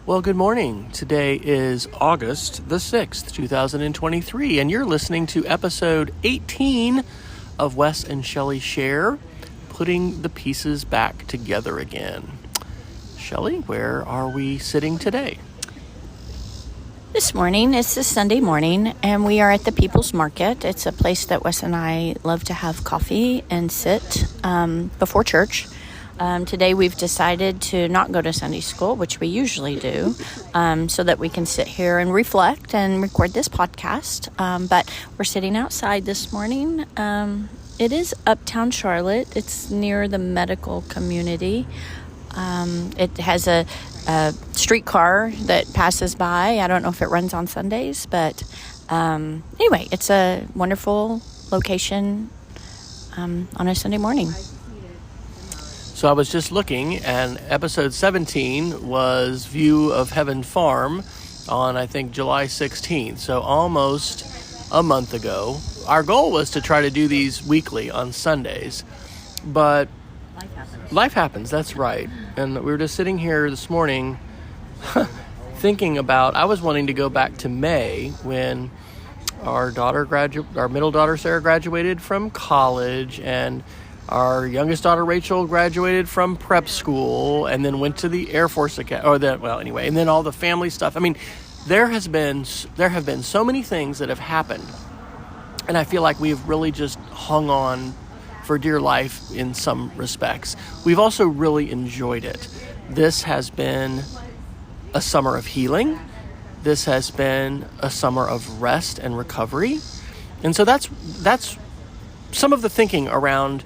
Well, good morning. Today is August the 6th, 2023, and you're listening to episode 18 of Wes and Shelley Share, Putting the Pieces Back Together Again. Shelley, where are we sitting today? This morning, it's a Sunday morning, and we are at the People's Market. It's a place that Wes and I love to have coffee and sit before church. Today we've decided to not go to Sunday school, which we usually do, so that we can sit here and reflect and record this podcast. But we're sitting outside this morning. It is uptown Charlotte. It's near the medical community. It has a streetcar that passes by. I don't know if it runs on Sundays, but anyway, it's a wonderful location on a Sunday morning. So I was just looking, and episode 17 was View of Heaven Farm on, I think, July 16th, so almost a month ago. Our goal was to try to do these weekly on Sundays, but life happens, that's right. And we were just sitting here this morning thinking about, I was wanting to go back to May when our middle daughter Sarah graduated from college, and our youngest daughter, Rachel, graduated from prep school and then went to the Air Force Academy, and then all the family stuff. I mean, there have been so many things that have happened, and I feel like we've really just hung on for dear life in some respects. We've also really enjoyed it. This has been a summer of healing. This has been a summer of rest and recovery. And so that's some of the thinking around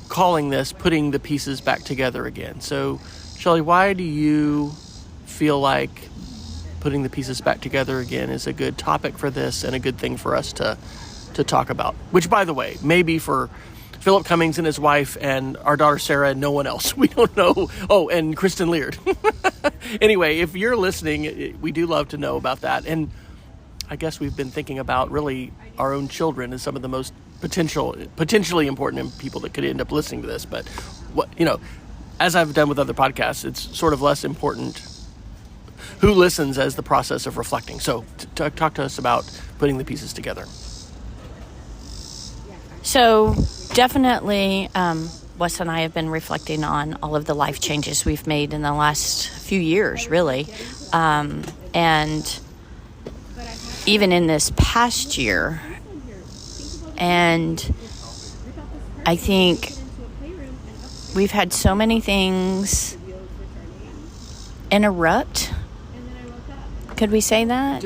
calling this Putting the Pieces Back Together Again. So, Shelley, why do you feel like putting the pieces back together again is a good topic for this and a good thing for us to talk about? Which, by the way, maybe for Philip Cummings and his wife and our daughter Sarah and no one else. We don't know. Oh, and Kristen Leard. Anyway, if you're listening, we do love to know about that. And I guess we've been thinking about really our own children as some of the most potentially important people that could end up listening to this. But as I've done with other podcasts, it's sort of less important who listens as the process of reflecting. So talk to us about putting the pieces together. So definitely, Wes and I have been reflecting on all of the life changes we've made in the last few years, really. And even in this past year. And I think we've had so many things interrupt. Could we say that?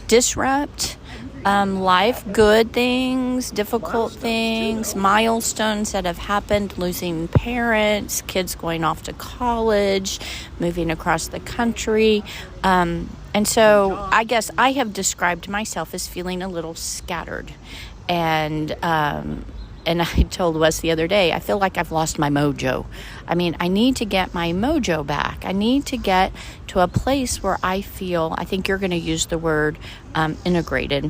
Disrupt. Life, good things, difficult things, milestones that have happened, losing parents, kids going off to college, moving across the country. And so I guess I have described myself as feeling a little scattered. And I told Wes the other day, I feel like I've lost my mojo. I mean, I need to get my mojo back. I need to get to a place where I think you're going to use the word integrated.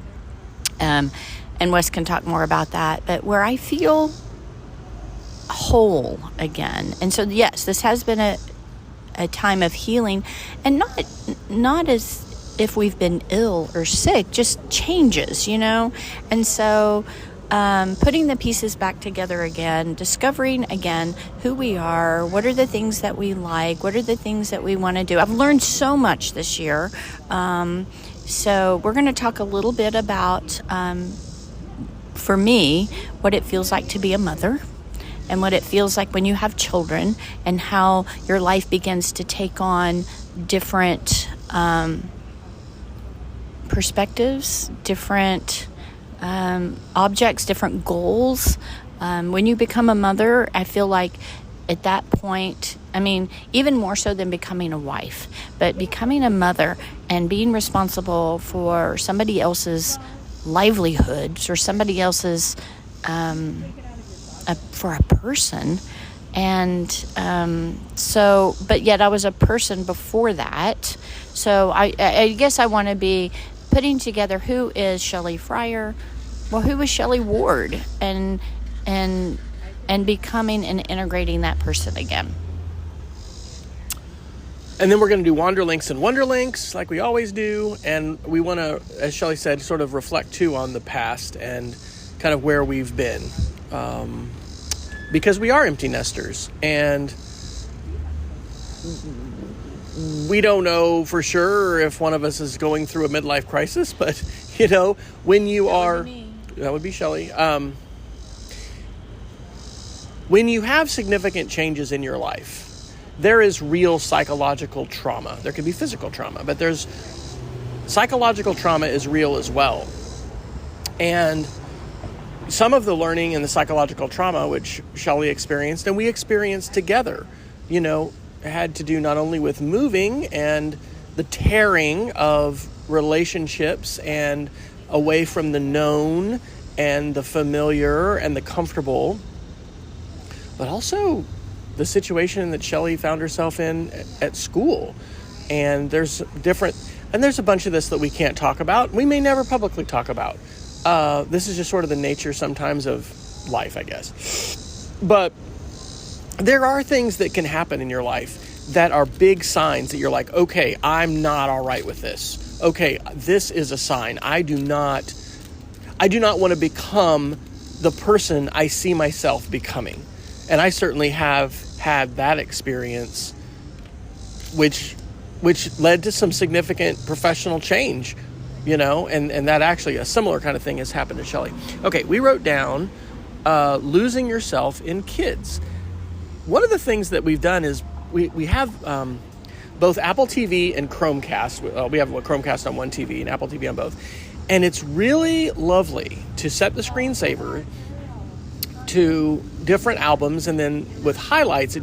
And Wes can talk more about that, but where I feel whole again. And so, yes, this has been a time of healing, and not as if we've been ill or sick, just changes, And so putting the pieces back together again, discovering again who we are, what are the things that we like, what are the things that we want to do. I've learned so much this year. So we're going to talk a little bit about, for me, what it feels like to be a mother and what it feels like when you have children and how your life begins to take on different perspectives, different objects, different goals. When you become a mother, I feel like at that point, I mean, even more so than becoming a wife, but becoming a mother and being responsible for somebody else's livelihoods or somebody else's, for a person. And but yet I was a person before that. So I guess I want to be putting together who is Shelley Fryer, well, who is Shelley Ward, and becoming and integrating that person again. And then we're going to do Wanderlinks and Wonderlinks like we always do. And we want to, as Shelley said, sort of reflect too on the past and kind of where we've been. Because we are empty nesters. And we don't know for sure if one of us is going through a midlife crisis. But, when you are... That would be Shelley. When you have significant changes in your life, there is real psychological trauma. There could be physical trauma, but there's psychological trauma is real as well. And some of the learning and the psychological trauma, which Shelley experienced and we experienced together, had to do not only with moving and the tearing of relationships and away from the known and the familiar and the comfortable, but also the situation that Shelley found herself in at school. And there's a bunch of this that we can't talk about. We may never publicly talk about. This is just sort of the nature sometimes of life, I guess. But there are things that can happen in your life that are big signs that you're like, okay, I'm not all right with this. Okay, this is a sign. I do not want to become the person I see myself becoming. And I certainly have had that experience, which led to some significant professional change, and that actually a similar kind of thing has happened to Shelley. Okay, we wrote down losing yourself in kids. One of the things that we've done is we have both Apple TV and Chromecast. We have a Chromecast on one TV and Apple TV on both. And it's really lovely to set the screensaver to different albums, and then with highlights,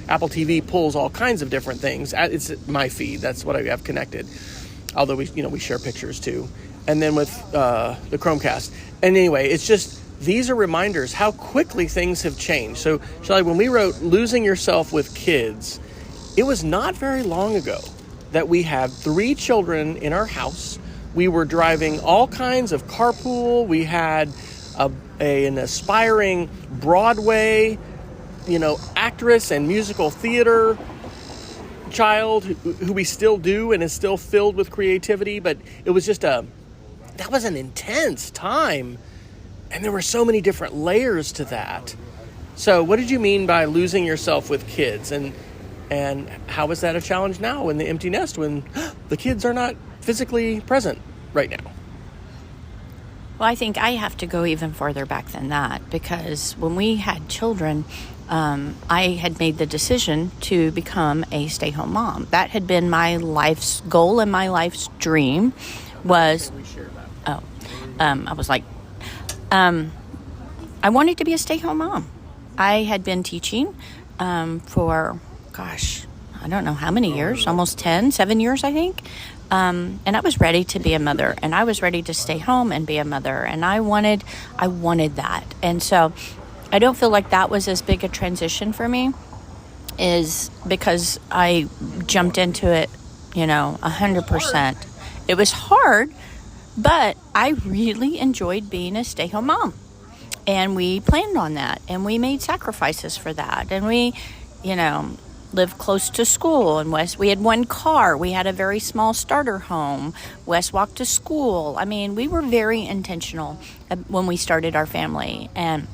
Apple TV pulls all kinds of different things. It's my feed. That's what I have connected. Although we share pictures too. And then with the Chromecast. And anyway, it's just, these are reminders how quickly things have changed. So, Shelley, when we wrote Losing Yourself with Kids, it was not very long ago that we had 3 children in our house. We were driving all kinds of carpool. We had an aspiring Broadway, actress and musical theater child who we still do and is still filled with creativity. But it was just that was an intense time. And there were so many different layers to that. So what did you mean by losing yourself with kids? And how is that a challenge now in the empty nest when the kids are not physically present right now? Well, I think I have to go even further back than that, because when we had children, I had made the decision to become a stay-home mom. That had been my life's goal and my life's dream was... I was like... I wanted to be a stay-home mom. I had been teaching for, I don't know how many years, almost 7 years, I think. And I was ready to be a mother, and I was ready to stay home and be a mother, and I wanted that. And so I don't feel like that was as big a transition for me, is because I jumped into it, 100%. It was hard, but I really enjoyed being a stay-home mom. And we planned on that, and we made sacrifices for that, and we, lived close to school. And we had one car. We had a very small starter home. Wes walked to school. I mean, we were very intentional when we started our family, and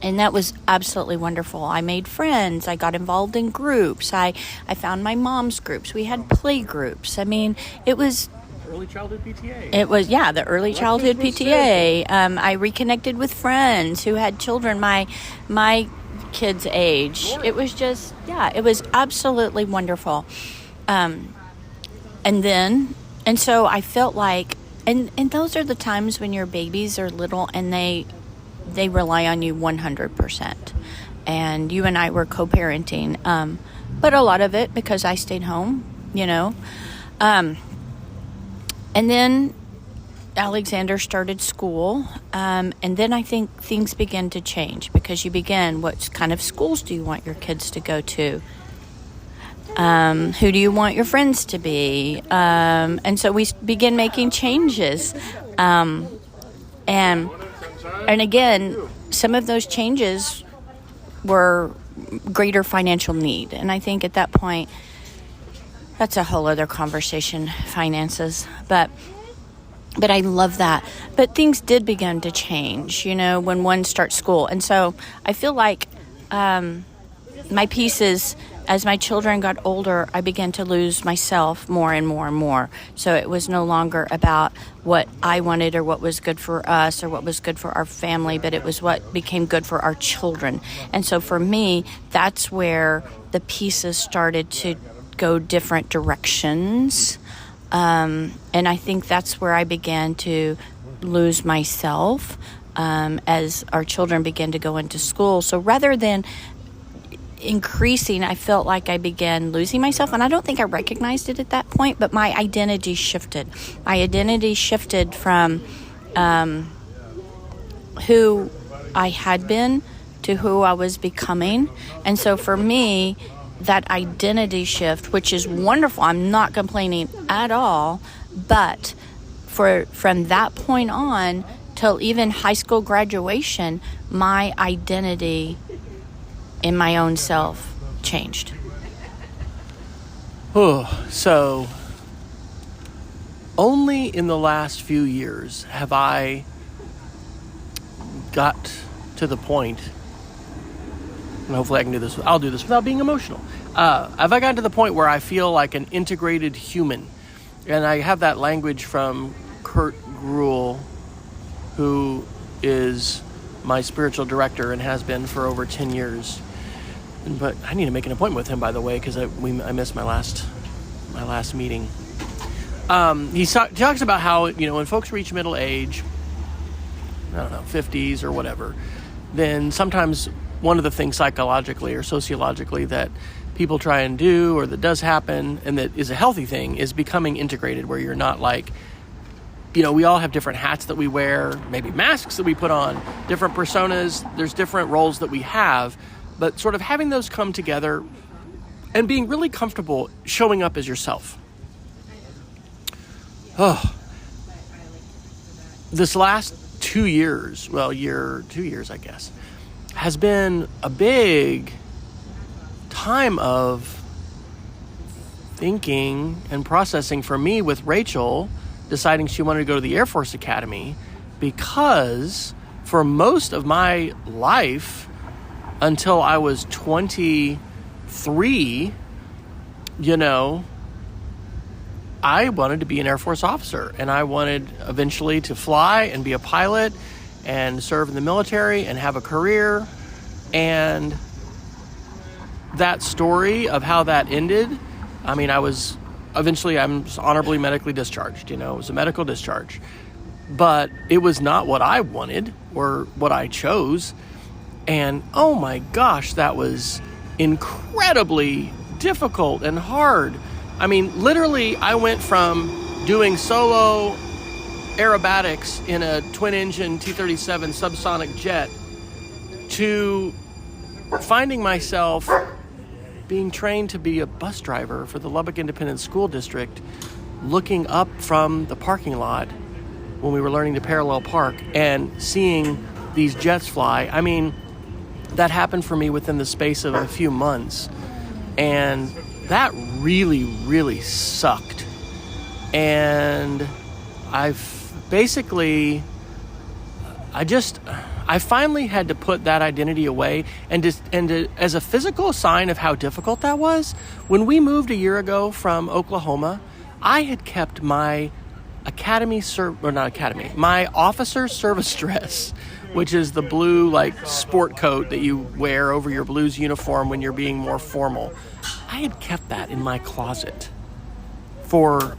that was absolutely wonderful. I made friends. I got involved in groups. I found my mom's groups. We had play groups. I mean, it was early childhood PTA. It was, the early childhood PTA. I reconnected with friends who had children my kids' age. It was just, it was absolutely wonderful. And so I felt like, and those are the times when your babies are little and they rely on you 100%. And you and I were co-parenting, but a lot of it because I stayed home, and then Alexander started school, and then I think things began to change because you begin, what kind of schools do you want your kids to go to? Who do you want your friends to be? And so we begin making changes. And again, some of those changes were greater financial need. And I think at that point, that's a whole other conversation, finances. But I love that. But things did begin to change, when one starts school. And so I feel like my pieces, as my children got older, I began to lose myself more and more and more. So it was no longer about what I wanted or what was good for us or what was good for our family, but it was what became good for our children. And so for me, that's where the pieces started to go different directions. And I think that's where I began to lose myself as our children began to go into school. So rather than increasing, I felt like I began losing myself, and I don't think I recognized it at that point, but my identity shifted. My identity shifted from who I had been to who I was becoming. And so for me, that identity shift, which is wonderful, I'm not complaining at all, but from that point on till even high school graduation, my identity in my own self changed. So only in the last few years have I got to the point, and hopefully I can do this, I'll do this without being emotional. Have I gotten to the point where I feel like an integrated human? And I have that language from Kurt Gruhl, who is my spiritual director and has been for over 10 years. But I need to make an appointment with him, by the way, because I missed my last meeting. He talks about how, when folks reach middle age, I don't know, 50s or whatever, then sometimes one of the things psychologically or sociologically that people try and do, or that does happen, and that is a healthy thing, is becoming integrated, where you're not like, we all have different hats that we wear, maybe masks that we put on, different personas, there's different roles that we have, but sort of having those come together and being really comfortable showing up as yourself. This last 2 years, 2 years, I guess, has been a big time of thinking and processing for me, with Rachel deciding she wanted to go to the Air Force Academy, because for most of my life, until I was 23, I wanted to be an Air Force officer, and I wanted eventually to fly and be a pilot and serve in the military and have a career. And that story of how that ended, I was honorably medically discharged, it was a medical discharge, but it was not what I wanted or what I chose. And oh my gosh, that was incredibly difficult and hard. Literally, I went from doing solo aerobatics in a twin-engine T-37 subsonic jet to finding myself being trained to be a bus driver for the Lubbock Independent School District, looking up from the parking lot when we were learning to parallel park and seeing these jets fly. That happened for me within the space of a few months. And that really, really sucked. And I finally had to put that identity away, and as a physical sign of how difficult that was, when we moved a year ago from Oklahoma, I had kept my my officer service dress, which is the blue sport coat that you wear over your Blues uniform when you're being more formal. I had kept that in my closet for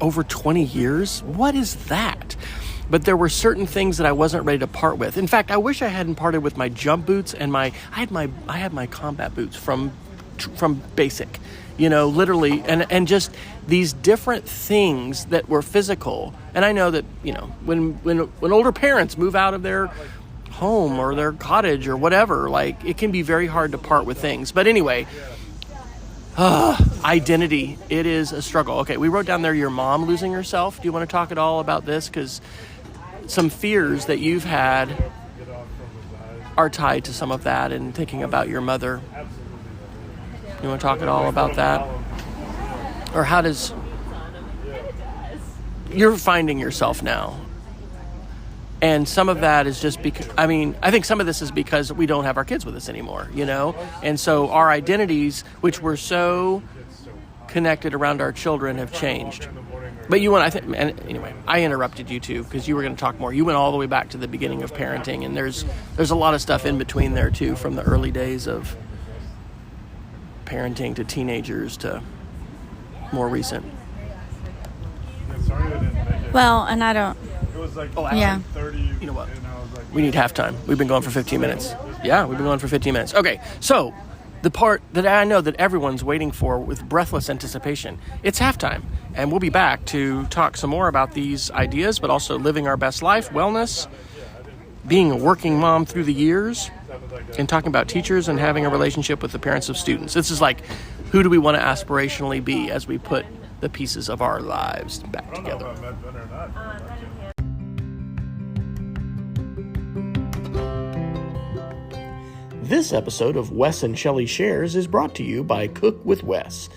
over 20 years. What is that? But there were certain things that I wasn't ready to part with. In fact, I wish I hadn't parted with my jump boots and I had my combat boots from basic, literally, and just these different things that were physical. And I know that, when older parents move out of their home or their cottage or whatever, it can be very hard to part with things. But anyway, identity, it is a struggle. Okay, we wrote down there your mom losing herself. Do you want to talk at all about this? Because some fears that you've had are tied to some of that, and thinking about your mother. You want to talk at all about that? or how does you're finding yourself now? And some of that is just because, I think some of this is because we don't have our kids with us anymore, And so our identities, which were so connected around our children, have changed. But anyway, I interrupted you too, because you were going to talk more. You went all the way back to the beginning of parenting, and there's a lot of stuff in between there too, from the early days of parenting to teenagers to more recent. Well, and I don't... It was like 30. You know what? We need halftime. We've been going for 15 minutes. Yeah, we've been going for 15 minutes. Okay, so the part that I know that everyone's waiting for with breathless anticipation, it's halftime. And we'll be back to talk some more about these ideas, but also living our best life, wellness, being a working mom through the years, and talking about teachers and having a relationship with the parents of students. This is like, who do we want to aspirationally be as we put the pieces of our lives back together? This episode of Wes and Shelley Shares is brought to you by Cook with Wes.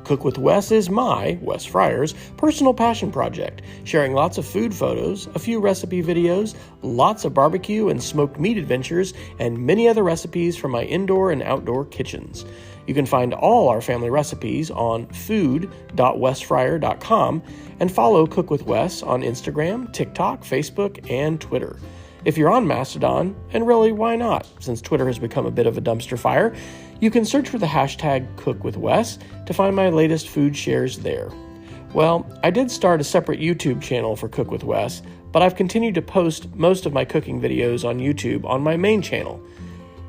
Cook with Wes is my, Wes Fryer's, personal passion project, sharing lots of food photos, a few recipe videos, lots of barbecue and smoked meat adventures, and many other recipes from my indoor and outdoor kitchens. You can find all our family recipes on food.wesfryer.com and follow Cook with Wes on Instagram, TikTok, Facebook, and Twitter. If you're on Mastodon, and really, why not? Since Twitter has become a bit of a dumpster fire, you can search for the hashtag CookWithWes to find my latest food shares there. Well, I did start a separate YouTube channel for Cook with Wes, but I've continued to post most of my cooking videos on YouTube on my main channel.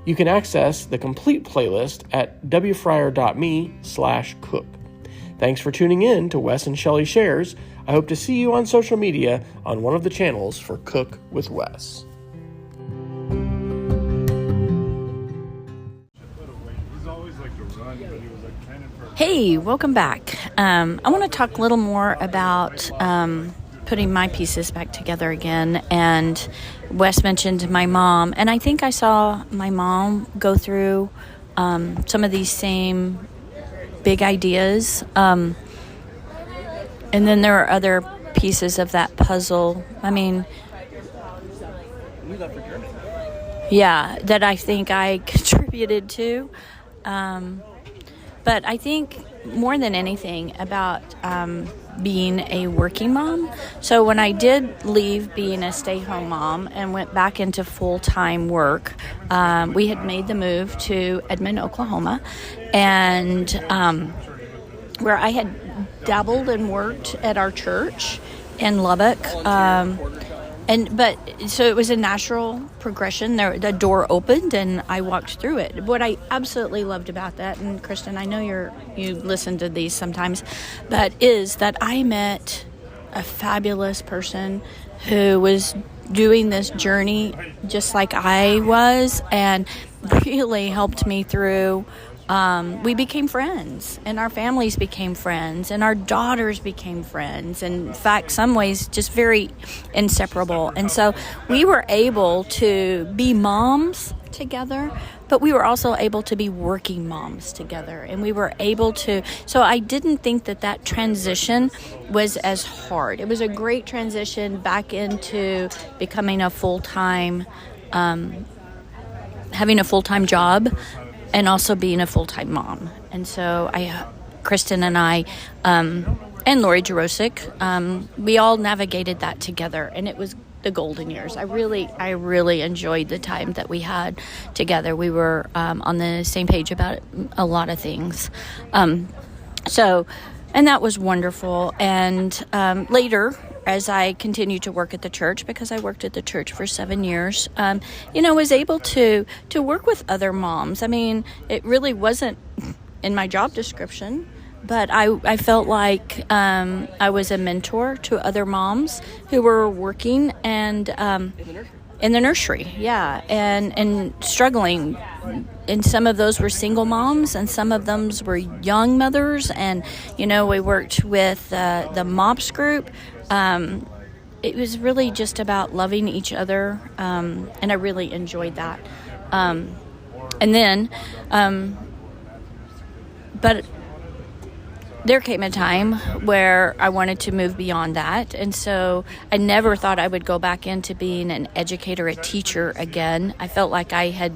You can access the complete playlist at wfryer.me/cook. Thanks for tuning in to Wes and Shelley Shares. I hope to see you on social media on one of the channels for Cook with Wes. Hey, welcome back. I want to talk a little more about putting my pieces back together again. And Wes mentioned my mom, and I think I saw my mom go through some of these same big ideas. And then there are other pieces of that puzzle. Yeah, that I think I contributed to. But I think more than anything about being a working mom. So when I did leave being a stay-home mom and went back into full-time work, we had made the move to Edmond, Oklahoma, and where I had dabbled and worked at our church in Lubbock. So it was a natural progression. The door opened and I walked through it. What I absolutely loved about that, and Kristen, I know you listen to these sometimes, but is that I met a fabulous person who was doing this journey just like I was, and really helped me through. We became friends, and our families became friends, and our daughters became friends. And in fact, some ways, just very inseparable. And so we were able to be moms together, but we were also able to be working moms together. And we were able to, so I didn't think that transition was as hard. It was a great transition back into becoming a full-time, having a full-time job, and also being a full-time mom. And so Kristen and I, and Lori Jarosik, we all navigated that together, and it was the golden years. I really enjoyed the time that we had together. We were on the same page about a lot of things. And that was wonderful. And later, as I continued to work at the church, because I worked at the church for 7 years, was able to work with other moms. I mean, it really wasn't in my job description, but I felt like I was a mentor to other moms who were working and in the nursery, yeah, and struggling. And some of those were single moms, and some of them were young mothers. And we worked with the MOPS group. It was really just about loving each other, and I really enjoyed that. But there came a time where I wanted to move beyond that. And so I never thought I would go back into being an educator, a teacher again. I felt like I had,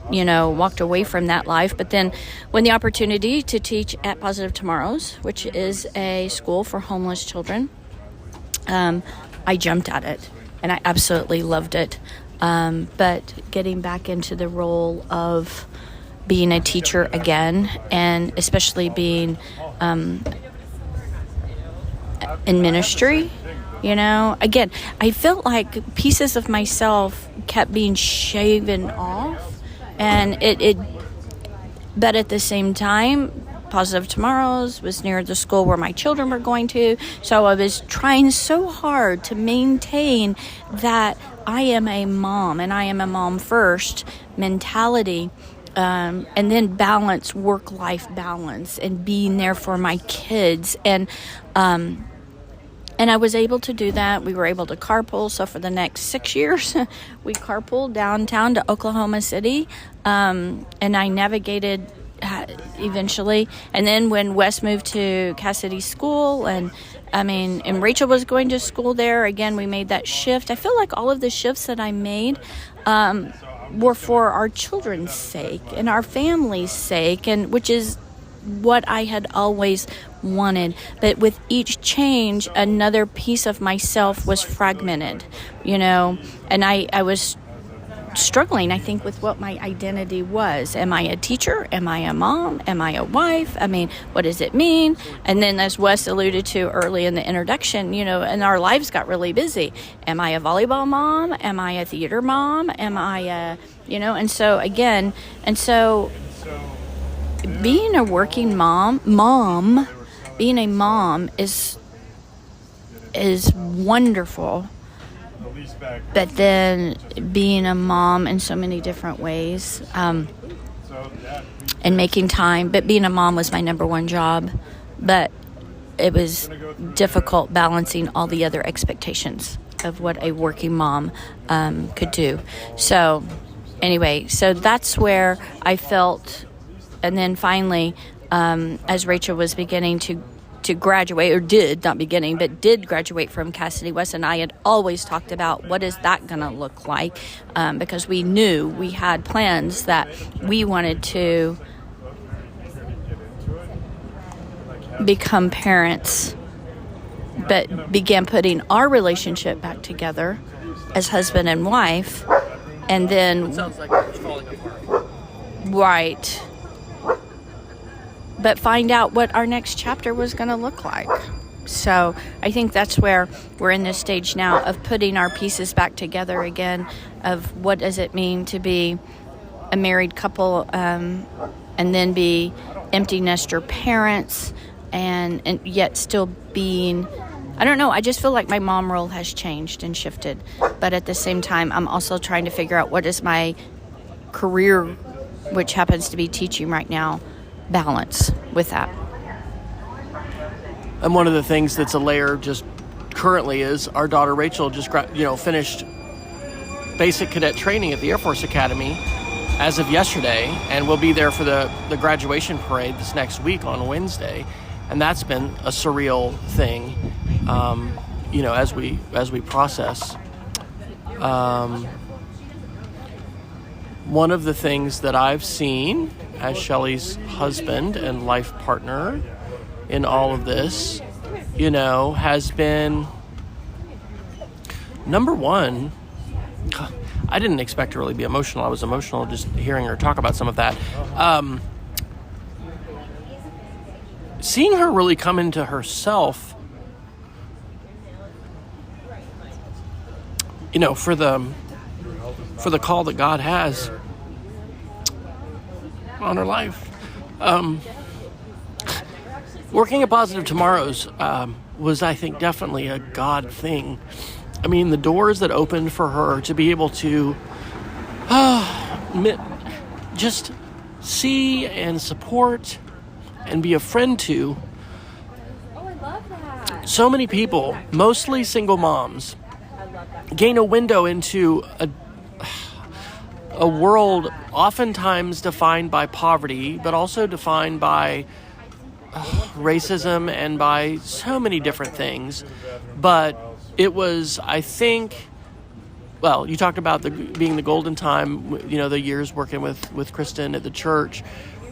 walked away from that life. But then when the opportunity to teach at Positive Tomorrows, which is a school for homeless children, I jumped at it and I absolutely loved it. But getting back into the role of being a teacher again, and especially being in ministry, again, I felt like pieces of myself kept being shaven off, and but at the same time, Positive Tomorrows was near the school where my children were going to, so I was trying so hard to maintain that I am a mom, and I am a mom first mentality. And then balance, work-life balance, and being there for my kids. And I was able to do that. We were able to carpool. So for the next 6 years, we carpooled downtown to Oklahoma City. And I navigated eventually. And then when Wes moved to Cassidy School, and Rachel was going to school there, again, we made that shift. I feel like all of the shifts that I made, were for our children's sake and our family's sake, and which is what I had always wanted. But with each change, another piece of myself was fragmented, and I was struggling, I think, with what my identity was. Am I a teacher? Am I a mom? Am I a wife? What does it mean? And then, as Wes alluded to early in the introduction, and our lives got really busy. Am I a volleyball mom? Am I a theater mom? Am I a, and so being a working being a mom is wonderful. But then being a mom in so many different ways, and making time. But being a mom was my number one job. But it was difficult balancing all the other expectations of what a working mom could do. So anyway, so that's where I felt. And then finally, as Rachel was beginning to graduate, or did graduate from Cassidy West, and I had always talked about what is that going to look like, because we knew we had plans that we wanted to become parents, but began putting our relationship back together as husband and wife, and then It sounds like it's falling apart. right. But find out what our next chapter was going to look like. So I think that's where we're in this stage now of putting our pieces back together again, of what does it mean to be a married couple, and then be empty nester parents, and yet still being, I don't know, I just feel like my mom role has changed and shifted. But at the same time, I'm also trying to figure out what is my career, which happens to be teaching right now, balance with that. And one of the things that's a layer just currently is our daughter Rachel just finished basic cadet training at the Air Force Academy as of yesterday, and we'll be there for the graduation parade this next week on Wednesday. And that's been a surreal thing, as we process. One of the things that I've seen as Shelley's husband and life partner in all of this, has been, number one, I didn't expect to really be emotional. I was emotional just hearing her talk about some of that. Seeing her really come into herself, for the call that God has on her life. Working at Positive Tomorrows was, I think, definitely a God thing. The doors that opened for her to be able to just see and support and be a friend to so many people, mostly single moms, gain a window into a world oftentimes defined by poverty, but also defined by racism and by so many different things. But it was, I think, well, you talked about being the golden time, the years working with Kristen at the church.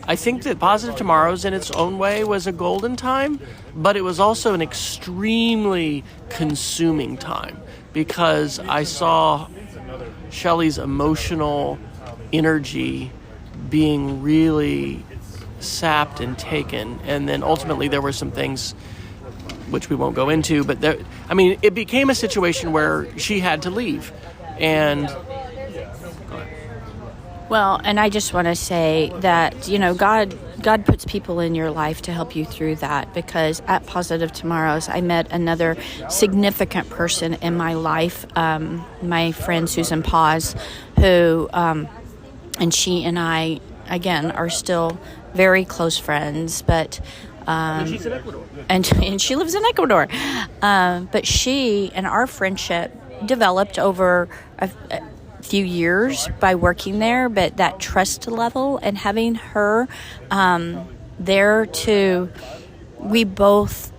I think that Positive Tomorrows in its own way was a golden time, but it was also an extremely consuming time because I saw Shelley's emotional energy being really sapped and taken. And then ultimately there were some things which we won't go into, but it became a situation where she had to leave. And well, and I just want to say that, God puts people in your life to help you through that, because at Positive Tomorrows, I met another significant person in my life, my friend Susan Paz, who, and she and I, again, are still very close friends, but and she's in Ecuador. And she lives in Ecuador. But she and our friendship developed over a few years by working there, but that trust level and having her there too, we both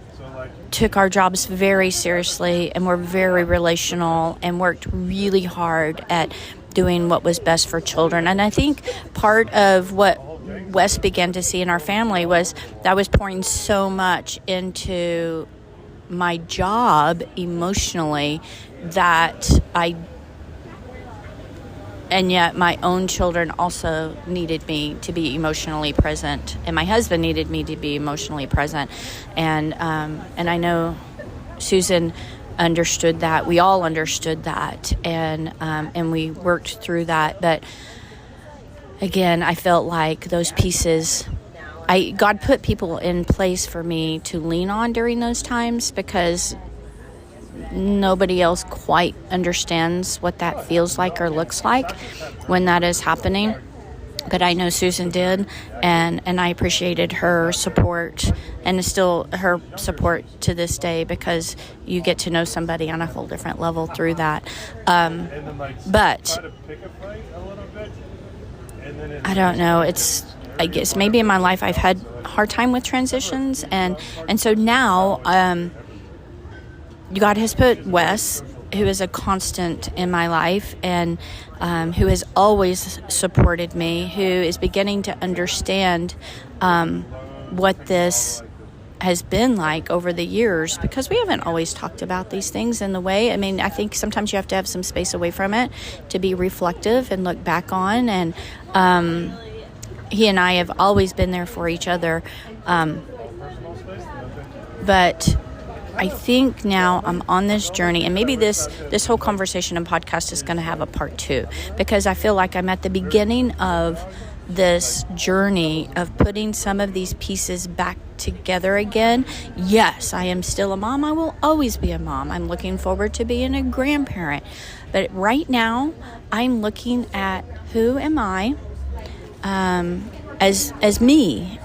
took our jobs very seriously and were very relational and worked really hard at doing what was best for children. And I think part of what Wes began to see in our family was that I was pouring so much into my job emotionally and yet my own children also needed me to be emotionally present, and my husband needed me to be emotionally present. And I know Susan understood that. We all understood that, and we worked through that. But again, I felt like those pieces, God put people in place for me to lean on during those times, because nobody else quite understands what that feels like or looks like when that is happening. But I know Susan did, and I appreciated her support, and still her support to this day, because you get to know somebody on a whole different level through that. But I don't know. I guess maybe in my life I've had a hard time with transitions, and so now God has put Wes, who is a constant in my life, and who has always supported me, who is beginning to understand what this has been like over the years, because we haven't always talked about these things in the way. I think sometimes you have to have some space away from it to be reflective and look back on, and he and I have always been there for each other, but I think now I'm on this journey, and maybe this whole conversation and podcast is going to have a part 2, because I feel like I'm at the beginning of this journey of putting some of these pieces back together again. Yes, I am still a mom. I will always be a mom. I'm looking forward to being a grandparent. But right now, I'm looking at who am I as me,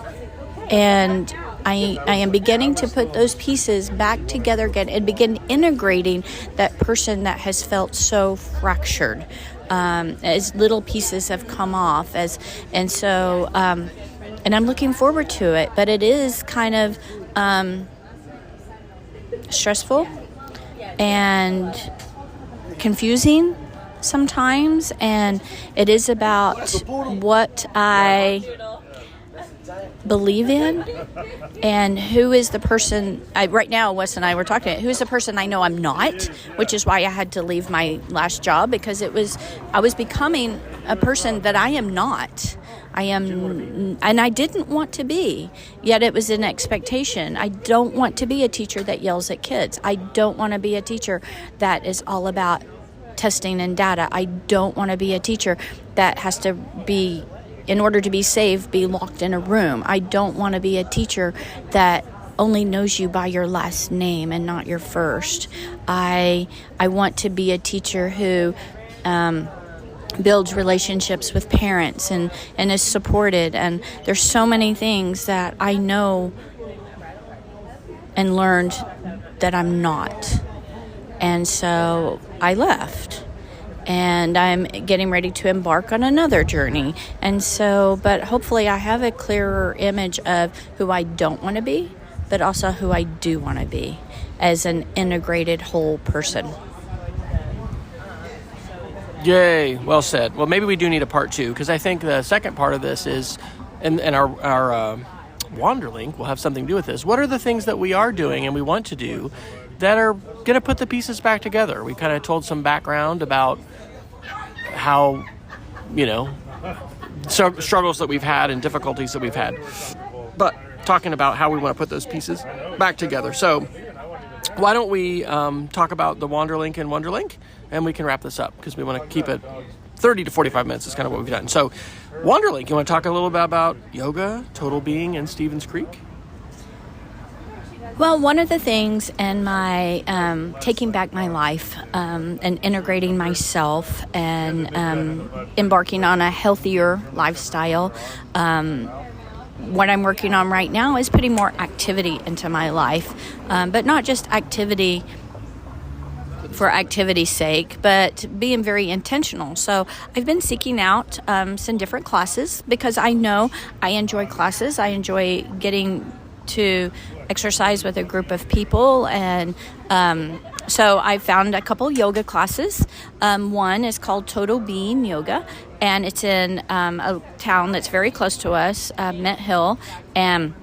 and I am beginning to put those pieces back together again and begin integrating that person that has felt so fractured, as little pieces have come off, and I'm looking forward to it. But it is kind of stressful and confusing sometimes, and it is about what I believe in and who is the person right now. Wes and I were talking about who is the person I know I'm not, which is why I had to leave my last job, because I was becoming a person that I am not. And I didn't want to be, yet it was an expectation. I don't want to be a teacher that yells at kids. I don't want to be a teacher that is all about testing and data. I don't want to be a teacher that has to be, in order to be saved, be locked in a room. I don't want to be a teacher that only knows you by your last name and not your first. I want to be a teacher who builds relationships with parents and is supported. And there's so many things that I know and learned that I'm not. And so I left. And I'm getting ready to embark on another journey. And so, but hopefully I have a clearer image of who I don't want to be, but also who I do want to be as an integrated whole person. Yay, well said. Well, maybe we do need a part 2, because I think the second part of this is, and our Wanderlink will have something to do with this. What are the things that we are doing and we want to do that are going to put the pieces back together? We kind of told some background about how, struggles that we've had and difficulties that we've had, but talking about how we want to put those pieces back together. So why don't we talk about the Wanderlink and Wonderlink, and we can wrap this up, because we want to keep it 30 to 45 minutes is kind of what we've done. So Wanderlink, you want to talk a little bit about yoga, total being, and Stevens Creek? Well, one of the things in my taking back my life and integrating myself and embarking on a healthier lifestyle, what I'm working on right now is putting more activity into my life, but not just activity for activity's sake, but being very intentional. So I've been seeking out some different classes, because I know I enjoy classes. I enjoy getting to exercise with a group of people, and so I found a couple yoga classes. One is called Total Being Yoga, and it's in a town that's very close to us, Mint Hill, and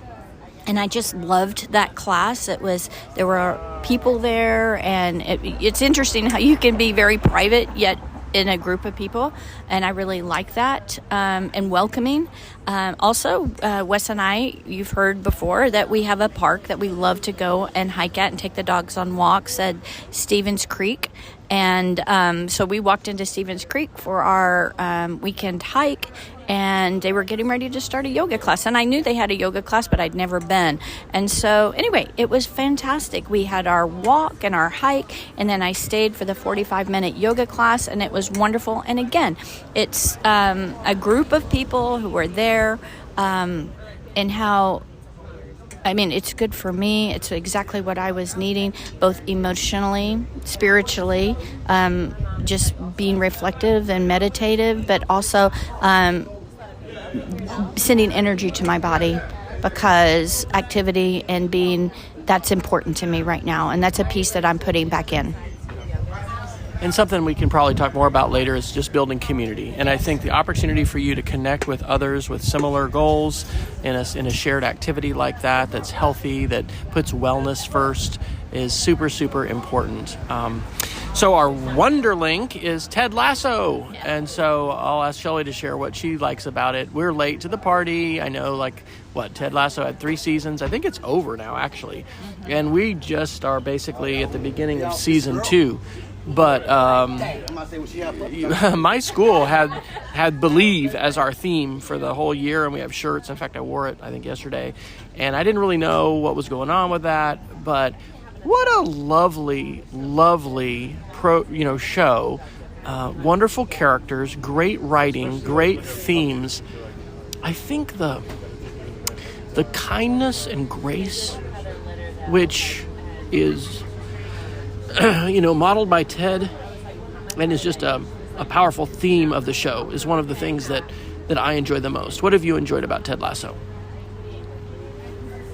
I just loved that class. There were people there, and it's interesting how you can be very private yet in a group of people, and I really like that, and welcoming. Also, Wes and I, you've heard before that we have a park that we love to go and hike at and take the dogs on walks at Stevens Creek. And so we walked into Stevens Creek for our weekend hike, and they were getting ready to start a yoga class. And I knew they had a yoga class, but I'd never been. And so anyway, it was fantastic. We had our walk and our hike, and then I stayed for the 45-minute yoga class, and it was wonderful. And again, it's a group of people who were there, and it's good for me. It's exactly what I was needing, both emotionally, spiritually, just being reflective and meditative, but also sending energy to my body, because activity and that's important to me right now. And that's a piece that I'm putting back in. And something we can probably talk more about later is just building community. And I think the opportunity for you to connect with others with similar goals in a shared activity like that, that's healthy, that puts wellness first, is super, super important. So our Wonderlink is Ted Lasso. And so I'll ask Shelley to share what she likes about it. We're late to the party. I know, Ted Lasso had 3 seasons. I think it's over now, actually. And we just are basically at the beginning of season 2. But my school had Believe as our theme for the whole year, and we have shirts. In fact, I wore it, I think, yesterday. And I didn't really know what was going on with that. But what a lovely, lovely show. Wonderful characters, great writing, great themes. I think the kindness and grace, which is modeled by Ted and is just a powerful theme of the show, is one of the things that I enjoy the most. What have you enjoyed about Ted Lasso?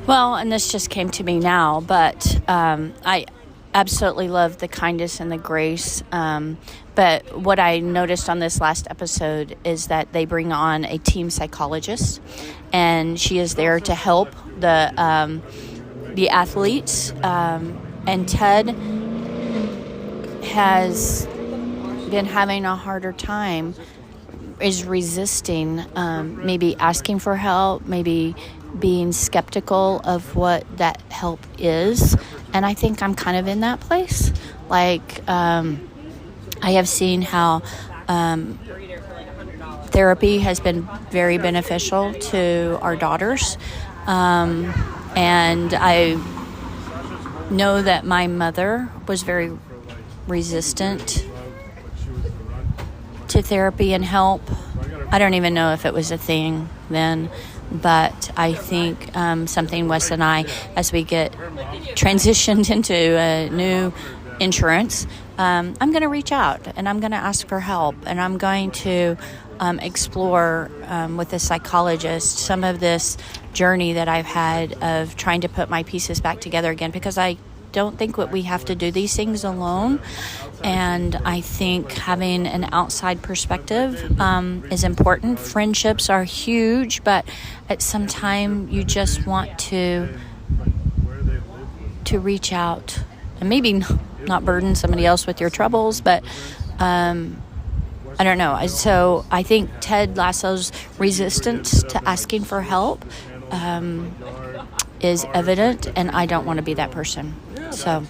Well, and this just came to me now, but I absolutely love the kindness and the grace. But what I noticed on this last episode is that they bring on a team psychologist, and she is there to help the athletes. And Ted has been having a harder time, is resisting, maybe asking for help, maybe being skeptical of what that help is. And I think I'm kind of in that place. I have seen how therapy has been very beneficial to our daughters. And I know that my mother was very resistant to therapy and help. I don't even know if it was a thing then, but I think something Wes and I, as we get transitioned into a new insurance, I'm going to reach out and I'm going to ask for help, and I'm going to explore with a psychologist some of this journey that I've had of trying to put my pieces back together again, because I don't think that we have to do these things alone. And I think having an outside perspective is important. Friendships are huge, but at some time you just want to reach out and maybe not burden somebody else with your troubles, but I don't know. So I think Ted Lasso's resistance to asking for help is evident, and I don't want to be that person. So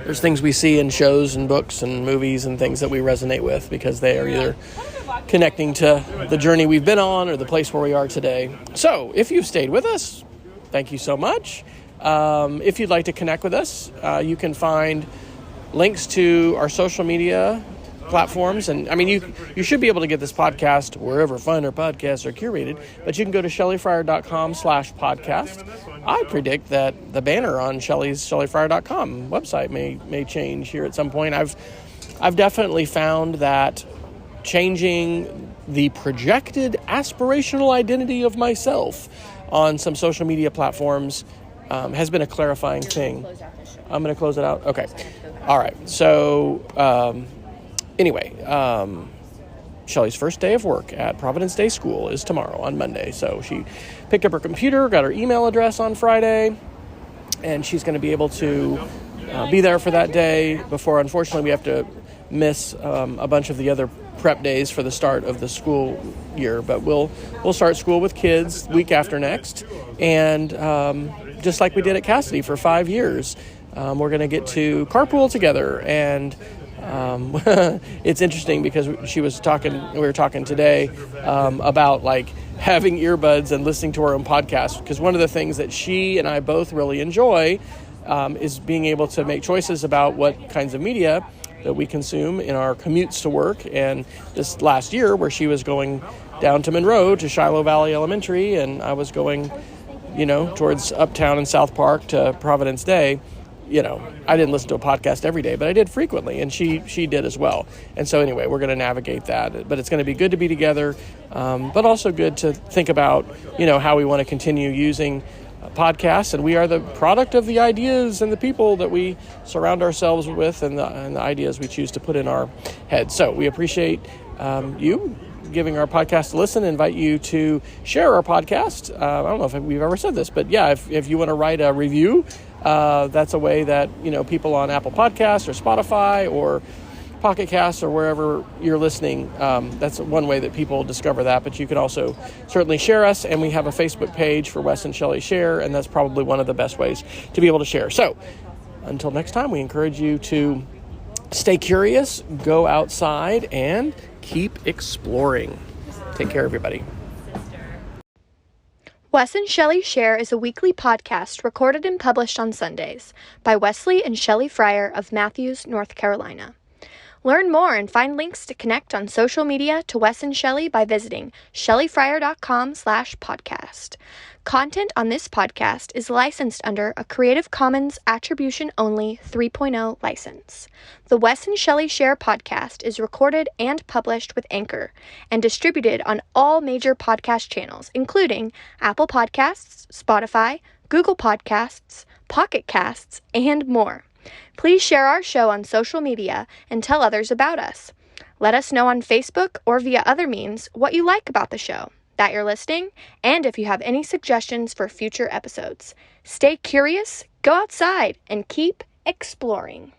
there's things we see in shows and books and movies and things that we resonate with because they are either connecting to the journey we've been on or the place where we are today. So if you've stayed with us, thank you so much. If you'd like to connect with us, you can find links to our social media platforms. And I mean, you should be able to get this podcast wherever finer podcasts are curated, but you can go to shelleyfryer.com/podcast. I predict that the banner on shelleyfryer.com website may change here at some point. I've definitely found that changing the projected aspirational identity of myself on some social media platforms has been a clarifying thing. I'm going to close it out. Okay. All right. So, anyway, Shelley's first day of work at Providence Day School is tomorrow on Monday. So she picked up her computer, got her email address on Friday, and she's going to be able to be there for that day before, unfortunately, we have to miss a bunch of the other prep days for the start of the school year. But we'll start school with kids week after next. And just like we did at Cassidy for 5 years, we're going to get to carpool together. And it's interesting because we were talking today about like having earbuds and listening to our own podcast, because one of the things that she and I both really enjoy is being able to make choices about what kinds of media that we consume in our commutes to work. And this last year, where she was going down to Monroe to Shiloh Valley Elementary, and I was going, towards Uptown and South Park to Providence Day, I didn't listen to a podcast every day, but I did frequently, and she did as well. And so anyway, we're going to navigate that. But it's going to be good to be together, but also good to think about, how we want to continue using podcasts. And we are the product of the ideas and the people that we surround ourselves with, and the ideas we choose to put in our heads. So we appreciate you giving our podcast a listen. Invite you to share our podcast. I don't know if we've ever said this, but yeah, if you want to write a review, that's a way that, people on Apple Podcasts or Spotify or Pocket Casts or wherever you're listening, that's one way that people discover that. But you can also certainly share us, and we have a Facebook page for Wes and Shelley Share, and that's probably one of the best ways to be able to share. So until next time, we encourage you to stay curious, go outside, and keep exploring. Take care, everybody. Wes and Shelley Share is a weekly podcast recorded and published on Sundays by Wesley and Shelley Fryer of Matthews, North Carolina. Learn more and find links to connect on social media to Wes and Shelley by visiting shelleyfryer.com/podcast. Content on this podcast is licensed under a Creative Commons Attribution Only 3.0 license. The Wes and Shelley Share podcast is recorded and published with Anchor and distributed on all major podcast channels, including Apple Podcasts, Spotify, Google Podcasts, Pocket Casts, and more. Please share our show on social media and tell others about us. Let us know on Facebook or via other means what you like about the show, that you're listening, and if you have any suggestions for future episodes. Stay curious, go outside, and keep exploring.